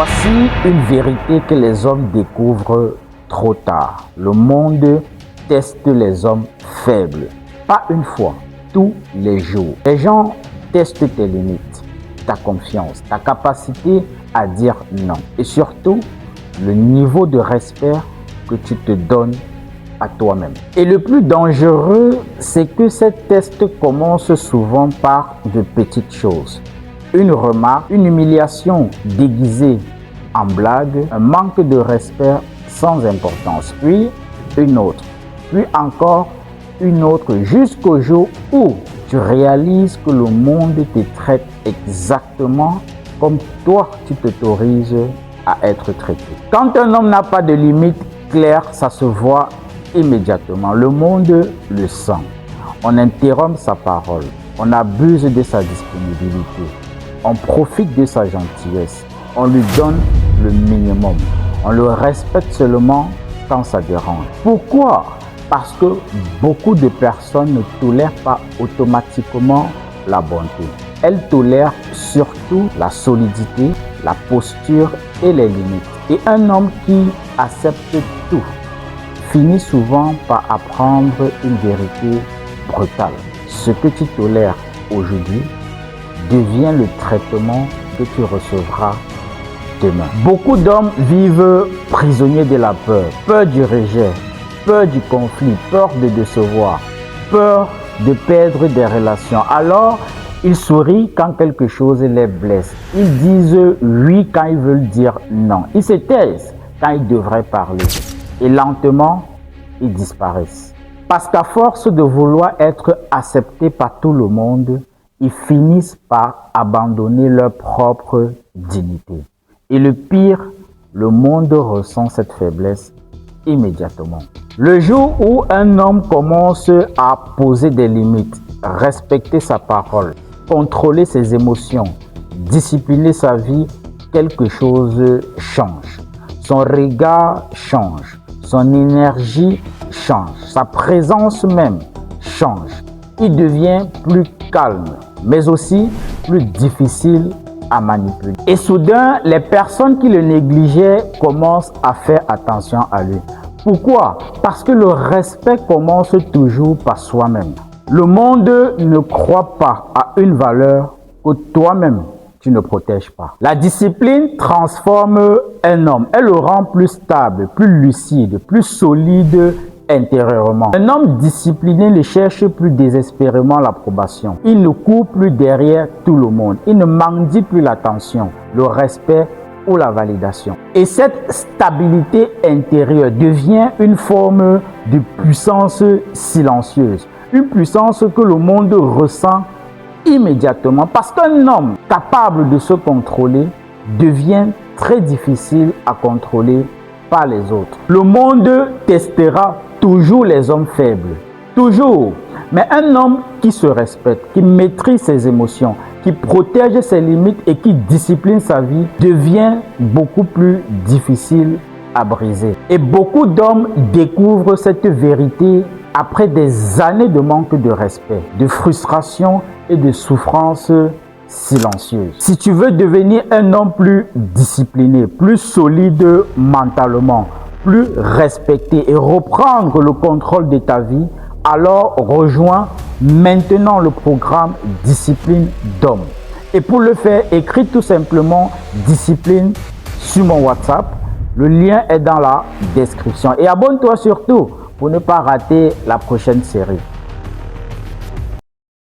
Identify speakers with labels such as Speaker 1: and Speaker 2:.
Speaker 1: Voici une vérité que les hommes découvrent trop tard. Le monde teste les hommes faibles. Pas une fois, tous les jours. Les gens testent tes limites, ta confiance, ta capacité à dire non. Et surtout, le niveau de respect que tu te donnes à toi-même. Et le plus dangereux, c'est que ces tests commencent souvent par de petites choses. Une remarque, une humiliation déguisée en blague, un manque de respect sans importance, puis une autre, puis encore une autre, jusqu'au jour où tu réalises que le monde te traite exactement comme toi tu t'autorises à être traité. Quand un homme n'a pas de limite claire, ça se voit immédiatement. Le monde le sent. On interrompt sa parole, on abuse de sa disponibilité, on profite de sa gentillesse, on lui donne le minimum, on le respecte seulement quand ça dérange. Pourquoi? Parce que beaucoup de personnes ne tolèrent pas automatiquement la bonté. Elles tolèrent surtout la solidité, la posture et les limites. Et un homme qui accepte tout finit souvent par apprendre une vérité brutale. Ce que tu tolères aujourd'hui devient le traitement que tu recevras demain. Beaucoup d'hommes vivent prisonniers de la peur. Peur du rejet, peur du conflit, peur de décevoir, peur de perdre des relations. Alors, ils sourient quand quelque chose les blesse. Ils disent oui quand ils veulent dire non. Ils se taisent quand ils devraient parler. Et lentement, ils disparaissent. Parce qu'à force de vouloir être acceptés par tout le monde, ils finissent par abandonner leur propre dignité. Et le pire, le monde ressent cette faiblesse immédiatement. Le jour où un homme commence à poser des limites, respecter sa parole, contrôler ses émotions, discipliner sa vie, quelque chose change. Son regard change, son énergie change, sa présence même change. Il devient plus calme, mais aussi plus difficile à manipuler. Et soudain, les personnes qui le négligeaient commencent à faire attention à lui. Pourquoi? Parce que le respect commence toujours par soi-même. Le monde ne croit pas à une valeur que toi-même tu ne protèges pas. La discipline transforme un homme. Elle le rend plus stable, plus lucide, plus solide intérieurement. Un homme discipliné ne cherche plus désespérément l'approbation. Il ne court plus derrière tout le monde. Il ne mendie plus l'attention, le respect ou la validation. Et cette stabilité intérieure devient une forme de puissance silencieuse. Une puissance que le monde ressent immédiatement. Parce qu'un homme capable de se contrôler devient très difficile à contrôler par les autres. Le monde testera toujours les hommes faibles. Toujours. Mais un homme qui se respecte, qui maîtrise ses émotions, qui protège ses limites et qui discipline sa vie devient beaucoup plus difficile à briser. Et beaucoup d'hommes découvrent cette vérité après des années de manque de respect, de frustration et de souffrance silencieuse. Si tu veux devenir un homme plus discipliné, plus solide mentalement, plus respecté et reprendre le contrôle de ta vie, alors rejoins maintenant le programme Discipline d'homme. Et pour le faire, écris tout simplement Discipline sur mon WhatsApp. Le lien est dans la description. Et abonne-toi surtout pour ne pas rater la prochaine série.